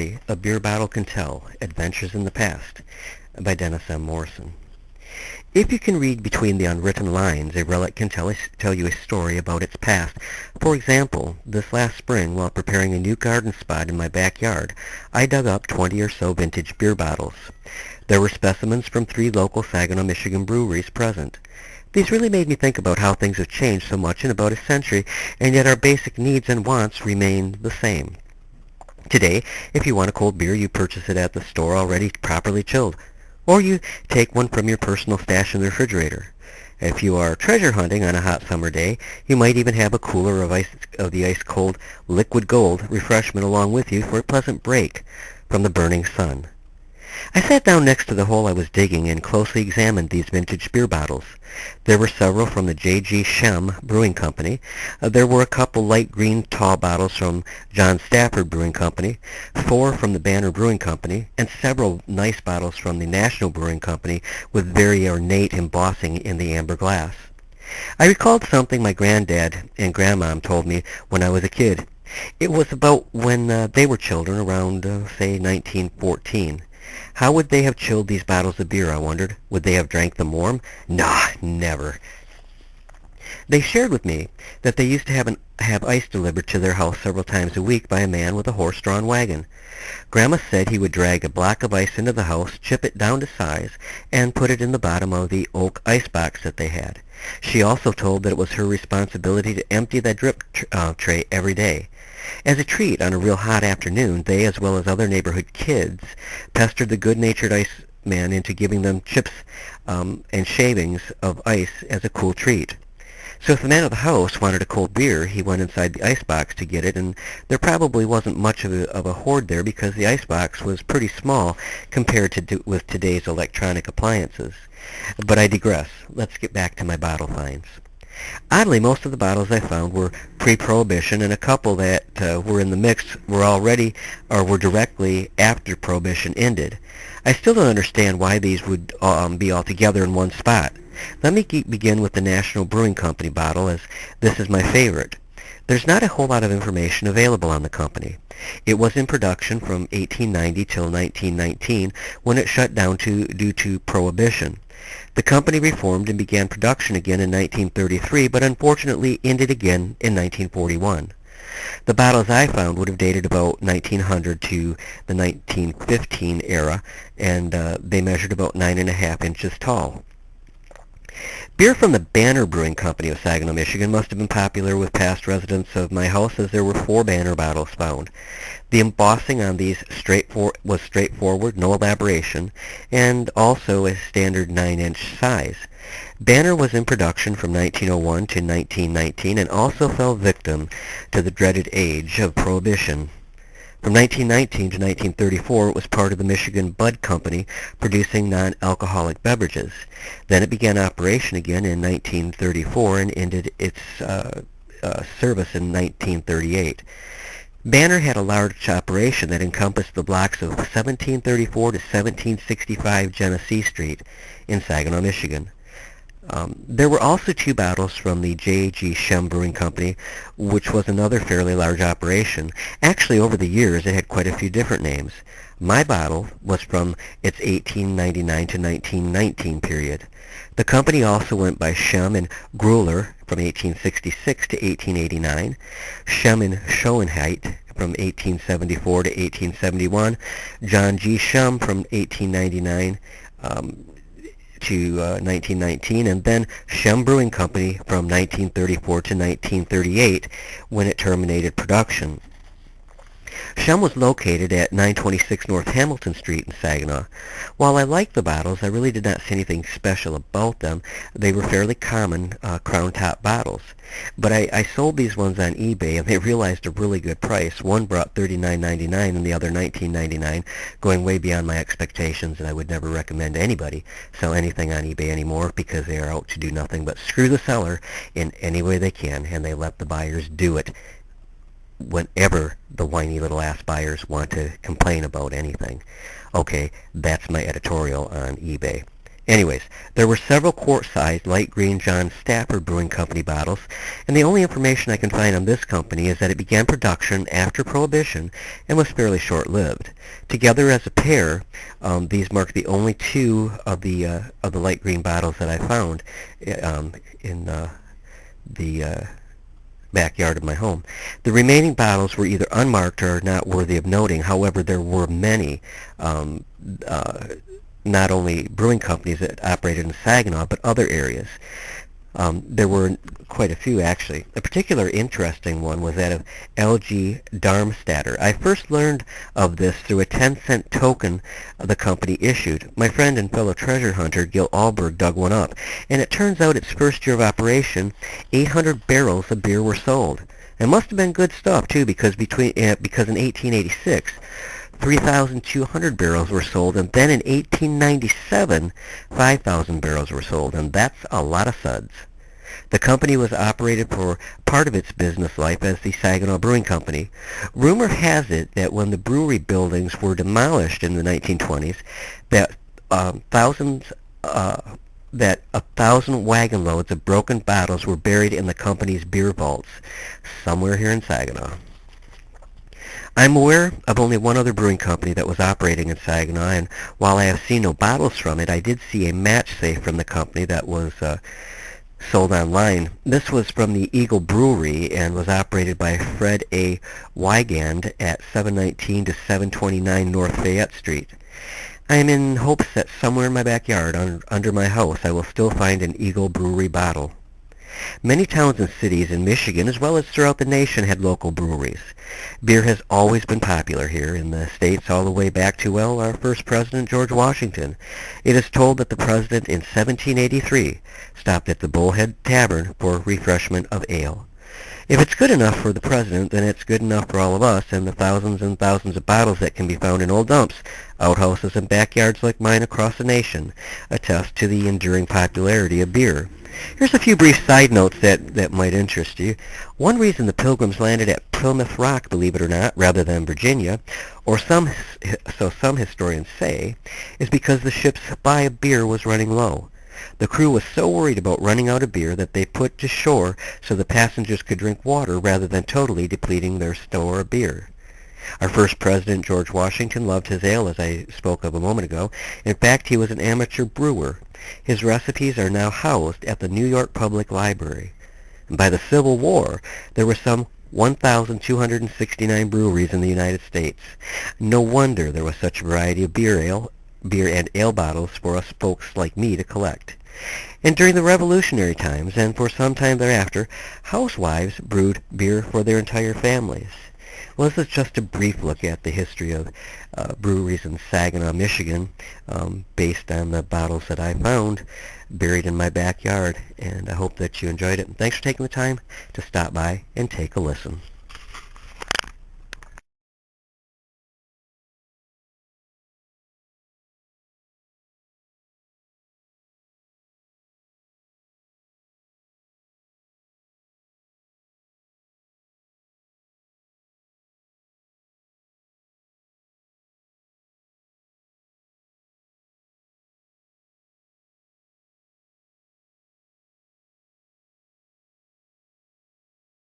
story A Beer Bottle Can Tell, Adventures in the Past by Dennis M. Morrison. If you can read between the unwritten lines, a relic can tell you a story about its past. For example, this last spring, while preparing a new garden spot in my backyard, I dug up 20 or so vintage beer bottles. There were specimens from 3 local Saginaw, Michigan breweries present. These really made me think about how things have changed so much in about a century, and yet our basic needs and wants remain the same. Today, if you want a cold beer, you purchase it at the store already properly chilled, or you take one from your personal stash in the refrigerator. If you are treasure hunting on a hot summer day, you might even have a cooler of the ice-cold liquid gold refreshment along with you for a pleasant break from the burning sun. I sat down next to the hole I was digging and closely examined these vintage beer bottles. There were several from the J.G. Shem Brewing Company. There were a couple light green tall bottles from John Stafford Brewing Company, 4 from the Banner Brewing Company, and several nice bottles from the National Brewing Company with very ornate embossing in the amber glass. I recalled something my granddad and grandmom told me when I was a kid. It was about when they were children, around, say, 1914. How would they have chilled these bottles of beer, I wondered? Would they have drank them warm? Nah, never. They shared with me that they used to have ice delivered to their house several times a week by a man with a horse-drawn wagon. Grandma said he would drag a block of ice into the house, chip it down to size, and put it in the bottom of the oak ice box that they had. She also told that it was her responsibility to empty that drip tray every day. As a treat, on a real hot afternoon, they, as well as other neighborhood kids, pestered the good-natured ice man into giving them chips and shavings of ice as a cool treat. So if the man of the house wanted a cold beer, he went inside the icebox to get it, and there probably wasn't much of a hoard there because the icebox was pretty small compared to with today's electronic appliances. But I digress. Let's get back to my bottle finds. Oddly, most of the bottles I found were pre-Prohibition, and a couple that were in the mix were already or were directly after Prohibition ended. I still don't understand why these would be all together in one spot. Let me begin with the National Brewing Company bottle, as this is my favorite. There's not a whole lot of information available on the company. It was in production from 1890 till 1919, when it shut down due to Prohibition. The company reformed and began production again in 1933, but unfortunately ended again in 1941. The bottles I found would have dated about 1900 to the 1915 era, and they measured about 9.5 inches tall. Beer from the Banner Brewing Company of Saginaw, Michigan must have been popular with past residents of my house, as there were 4 Banner bottles found. The embossing on these was straightforward, no elaboration, and also a standard 9-inch size. Banner was in production from 1901 to 1919 and also fell victim to the dreaded age of Prohibition. From 1919 to 1934, it was part of the Michigan Bud Company, producing non-alcoholic beverages. Then it began operation again in 1934 and ended its service in 1938. Banner had a large operation that encompassed the blocks of 1734 to 1765 Genesee Street in Saginaw, Michigan. There were also 2 bottles from the J.G. Shem Brewing Company, which was another fairly large operation. Actually, over the years, it had quite a few different names. My bottle was from its 1899 to 1919 period. The company also went by Shem and Grueller from 1866 to 1889, Shem and Schoenheit from 1874 to 1871, John G. Shem from 1899 to 1919, and then Shem Brewing Company from 1934 to 1938 when it terminated production. Shem was located at 926 North Hamilton Street in Saginaw. While I liked the bottles, I really did not see anything special about them. They were fairly common crown top bottles. But I sold these ones on eBay, and they realized a really good price. One brought $39.99 and the other $19.99, going way beyond my expectations, and I would never recommend anybody sell anything on eBay anymore because they are out to do nothing but screw the seller in any way they can, and they let the buyers do it whenever the whiny little ass buyers want to complain about anything. Okay, that's my editorial on eBay. Anyways, there were several quart-sized light green John Stafford Brewing Company bottles, and the only information I can find on this company is that it began production after Prohibition and was fairly short-lived. Together as a pair, these mark the only two of the light green bottles that I found in the backyard of my home. The remaining bottles were either unmarked or not worthy of noting. However, there were many not only brewing companies that operated in Saginaw, but other areas. There were quite a few, actually. A particular interesting one was that of L.G. Darmstadter. I first learned of this through a 10-cent token the company issued. My friend and fellow treasure hunter, Gil Alberg, dug one up, and it turns out its first year of operation, 800 barrels of beer were sold. It must have been good stuff, too, because because in 1886, 3,200 barrels were sold, and then in 1897, 5,000 barrels were sold, and that's a lot of suds. The company was operated for part of its business life as the Saginaw Brewing Company. Rumor has it that when the brewery buildings were demolished in the 1920s, that that 1,000 wagon loads of broken bottles were buried in the company's beer vaults, somewhere here in Saginaw. I'm aware of only one other brewing company that was operating in Saginaw, and while I have seen no bottles from it, I did see a match safe from the company that was sold online. This was from the Eagle Brewery and was operated by Fred A. Wygand at 719 to 729 North Fayette Street. I am in hopes that somewhere in my backyard, under my house, I will still find an Eagle Brewery bottle. Many towns and cities in Michigan, as well as throughout the nation, had local breweries. Beer has always been popular here in the States all the way back to, well, our first president, George Washington. It is told that the president in 1783 stopped at the Bullhead Tavern for refreshment of ale. If it's good enough for the president, then it's good enough for all of us, and the thousands and thousands of bottles that can be found in old dumps, outhouses, and backyards like mine across the nation attest to the enduring popularity of beer. Here's a few brief side notes that might interest you. One reason the Pilgrims landed at Plymouth Rock, believe it or not, rather than Virginia, or some historians say, is because the ship's supply of beer was running low. The crew was so worried about running out of beer that they put to shore so the passengers could drink water rather than totally depleting their store of beer. Our first president, George Washington, loved his ale, as I spoke of a moment ago. In fact, he was an amateur brewer. His recipes are now housed at the New York Public Library. And by the Civil War, there were some 1,269 breweries in the United States. No wonder there was such a variety of beer and ale bottles for us folks like me to collect. And during the Revolutionary times, and for some time thereafter, housewives brewed beer for their entire families. Well, this is just a brief look at the history of breweries in Saginaw, Michigan, based on the bottles that I found buried in my backyard. And I hope that you enjoyed it. And thanks for taking the time to stop by and take a listen.